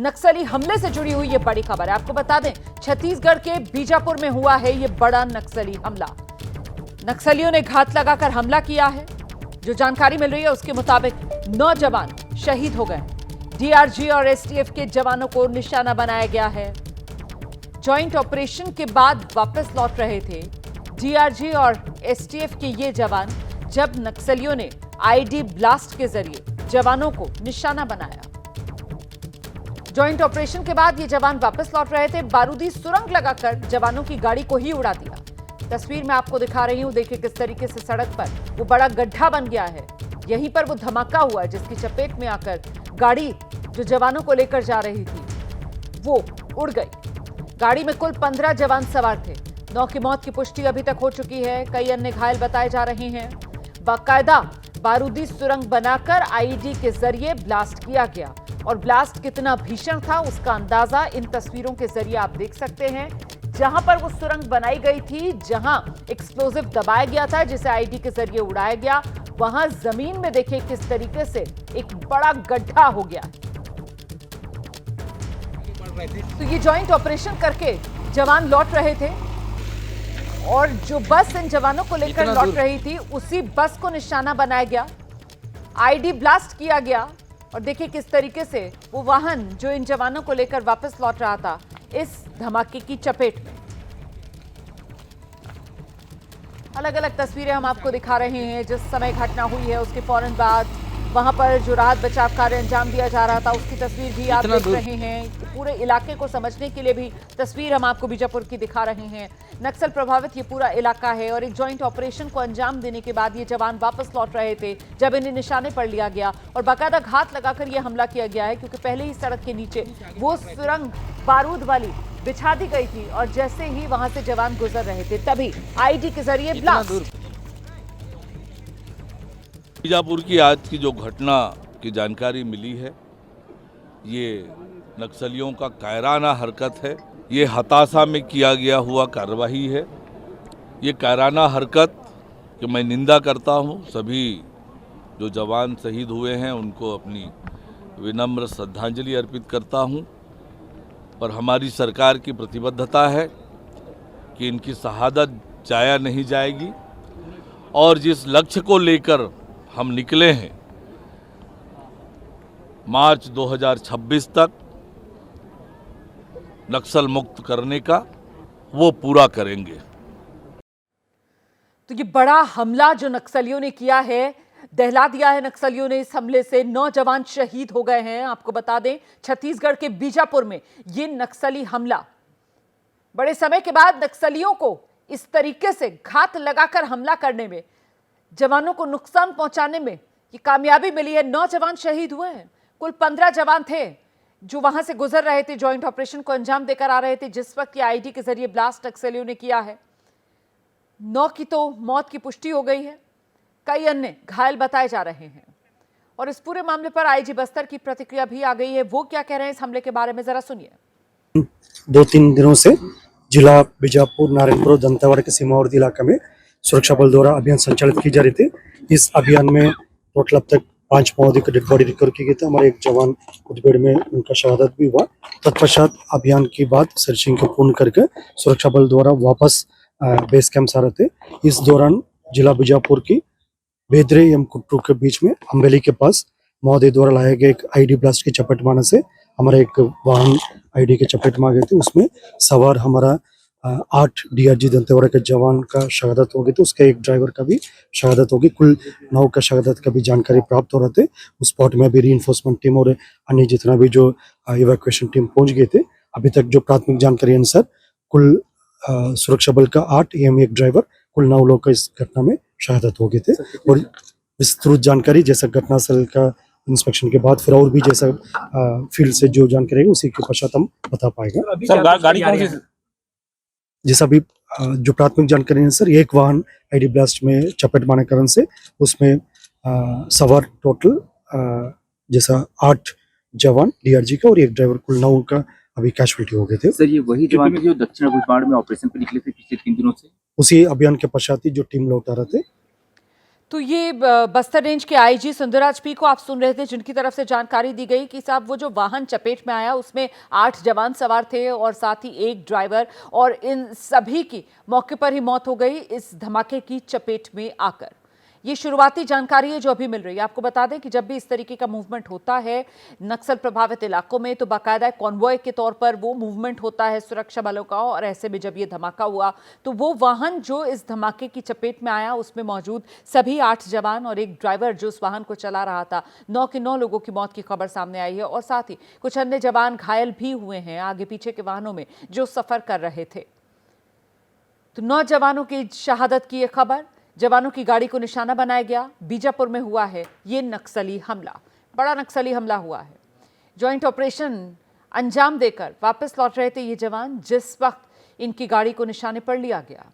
नक्सली हमले से जुड़ी हुई ये बड़ी खबर है। आपको बता दें, छत्तीसगढ़ के बीजापुर में हुआ है ये बड़ा नक्सली हमला। नक्सलियों ने घात लगाकर हमला किया है। जो जानकारी मिल रही है उसके मुताबिक 9 जवान शहीद हो गए। डीआरजी और एसटीएफ के जवानों को निशाना बनाया गया है। जॉइंट ऑपरेशन के बाद वापस लौट रहे थे डीआरजी और एसटीएफ के ये जवान, जब नक्सलियों ने आईडी ब्लास्ट के जरिए जवानों को निशाना बनाया। जॉइंट ऑपरेशन के बाद ये जवान वापस लौट रहे थे। बारूदी सुरंग लगाकर जवानों की गाड़ी को ही उड़ा दिया। तस्वीर में आपको दिखा रही हूं, देखिए किस तरीके से सड़क पर वो बड़ा गड्ढा बन गया है। यहीं पर वो धमाका हुआ जिसकी चपेट में आकर गाड़ी जो जवानों को लेकर जा रही थी वो उड़ गई। गाड़ी में कुल 15 जवान सवार थे। 9 की मौत की पुष्टि अभी तक हो चुकी है, कई अन्य घायल बताए जा रहे हैं। बाकायदा बारूदी सुरंग बनाकर आईडी के जरिए ब्लास्ट किया गया और ब्लास्ट कितना भीषण था उसका अंदाजा इन तस्वीरों के जरिए आप देख सकते हैं। जहां पर वो सुरंग बनाई गई थी, जहां एक्सप्लोजिव दबाया गया था जिसे आईडी के जरिए उड़ाया गया, वहां जमीन में देखिए किस तरीके से एक बड़ा गड्ढा हो गया। तो ये जॉइंट ऑपरेशन करके जवान लौट रहे थे और जो बस इन जवानों को लेकर लौट रही थी उसी बस को निशाना बनाया गया, आईडी ब्लास्ट किया गया और देखिए किस तरीके से वो वाहन जो इन जवानों को लेकर वापस लौट रहा था इस धमाके की चपेट में। अलग अलग तस्वीरें हम आपको दिखा रहे हैं। जिस समय घटना हुई है उसके फौरन बाद वहां पर जो राहत बचाव कार्य अंजाम दिया जा रहा था उसकी तस्वीर भी आप देख रहे हैं। पूरे इलाके को समझने के लिए भी तस्वीर हम आपको बीजापुर की दिखा रहे हैं। नक्सल प्रभावित ये पूरा इलाका है और एक जॉइंट ऑपरेशन को अंजाम देने के बाद ये जवान वापस लौट रहे थे जब इन्हें निशाने पर लिया गया और बाकायदा घात लगाकर ये हमला किया गया है, क्योंकि पहले ही सड़क के नीचे वो सुरंग बारूद वाली बिछा दी गई थी और जैसे ही वहां से जवान गुजर रहे थे तभी आईडी के जरिए ब्लास्ट। बीजापुर की आज की जो घटना की जानकारी मिली है, ये नक्सलियों का कायराना हरकत है। ये हताशा में किया गया हुआ कार्रवाई है। ये कायराना हरकत कि मैं निंदा करता हूँ। सभी जो जवान शहीद हुए हैं उनको अपनी विनम्र श्रद्धांजलि अर्पित करता हूँ। पर हमारी सरकार की प्रतिबद्धता है कि इनकी शहादत जाया नहीं जाएगी और जिस लक्ष्य को लेकर हम निकले हैं मार्च 2026 तक नक्सल मुक्त करने का, वो पूरा करेंगे। तो ये बड़ा हमला जो नक्सलियों ने किया है, दहला दिया है नक्सलियों ने। इस हमले से 9 जवान शहीद हो गए हैं। आपको बता दें, छत्तीसगढ़ के बीजापुर में ये नक्सली हमला, बड़े समय के बाद नक्सलियों को इस तरीके से घात लगाकर हमला करने में, जवानों को नुकसान पहुंचाने में ये कामयाबी मिली है। 9 जवान शहीद हुए हैं। कुल 15 जवान थे जो वहां से गुजर रहे थे, जॉइंट ऑपरेशन को अंजाम देकर आ रहे थे जिस वक्त ये आईडी के जरिए ब्लास्ट नक्सलियों ने किया है। 9 की तो मौत की पुष्टि हो गई है, कई अन्य घायल बताए जा रहे हैं और इस पूरे मामले पर आईजी बस्तर की प्रतिक्रिया भी आ गई है। वो क्या कह रहे हैं इस हमले के बारे में जरा सुनिए। 2-3 दिनों से जिला बीजापुर, नारायणपुर, दंतेवाड़ा के सीमावर्ती इलाका में सुरक्षा बल द्वारा अभियान संचालित की जा रही थी। इस अभियान में टोटल अब तक 5 माओवादी का डेड बॉडी रिकवर की गई थी। हमारे एक जवान मुठभेड़ में उनका शहादत भी हुआ। तत्पश्चात अभियान के बाद सर्चिंग को पूर्ण करके सुरक्षा बल द्वारा वापस बेस कैंप आ रहे थे। इस दौरान जिला बीजापुर की बेदरे एवं कुट्टू के बीच में अम्बेली के पास माओवादी द्वारा लाया गया एक आईडी ब्लास्ट की चपेट में आने से हमारा एक वाहन आईडी के चपेट में आ गए थे। उसमें सवार हमारा 8 डीआरजी दंतेवाड़ा के जवान का शहादत हो गई थी। उसके एक ड्राइवर का भी शहादत होगी। कुल 9 का शहादत का भी जानकारी प्राप्त हो रहे थे। उस स्पॉट में अभी रीइंफोर्समेंट टीम और अन्य जितना भी जो इवैक्यूएशन टीम पहुंच गए थे। अभी तक जो प्राथमिक जानकारी अनुसार कुल सुरक्षा बल का 8 एवं एक ड्राइवर, कुल 9 लोग का इस घटना में शहादत हो गए थे। और विस्तृत जानकारी जैसा घटनास्थल का इंस्पेक्शन के बाद फिर और भी जैसा फील्ड से जो जानकारी है उसी के पश्चात हम बता पाएगा। सर गाड़ी कौन सी? जैसा भी जो प्राथमिक जानकारी है सर, एक वाहन आईडी ब्लास्ट में चपेट मारने कारण से उसमें सवार टोटल जैसा 8 जवान डीआरजी का और एक ड्राइवर, कुल 9 का अभी कैजुअलिटी हो गए थे। सर ये वही जवान थे जो दक्षिण गुजरात में ऑपरेशन पर निकले थे पिछले 3 दिनों से? उसी अभियान के पश्चात ही जो टीम लौटा रहे थे। तो ये बस्तर रेंज के आईजी सुंदरराज पी को आप सुन रहे थे, जिनकी तरफ से जानकारी दी गई कि साहब वो जो वाहन चपेट में आया उसमें 8 जवान सवार थे और साथ ही एक ड्राइवर, और इन सभी की मौके पर ही मौत हो गई इस धमाके की चपेट में आकर। ये शुरुआती जानकारी है जो अभी मिल रही है। आपको बता दें कि जब भी इस तरीके का मूवमेंट होता है नक्सल प्रभावित इलाकों में तो बाकायदा कॉन्वॉय के तौर पर वो मूवमेंट होता है सुरक्षा बलों का, और ऐसे में जब ये धमाका हुआ तो वो वाहन जो इस धमाके की चपेट में आया उसमें मौजूद सभी 8 जवान और एक ड्राइवर जो उस वाहन को चला रहा था, 9 के 9 लोगों की मौत की खबर सामने आई है और साथ ही कुछ अन्य जवान घायल भी हुए हैं आगे पीछे के वाहनों में जो सफर कर रहे थे। तो 9 जवानों की शहादत की यह खबर, जवानों की गाड़ी को निशाना बनाया गया। बीजापुर में हुआ है ये नक्सली हमला, बड़ा नक्सली हमला हुआ है। जॉइंट ऑपरेशन अंजाम देकर वापस लौट रहे थे ये जवान जिस वक्त इनकी गाड़ी को निशाने पर लिया गया।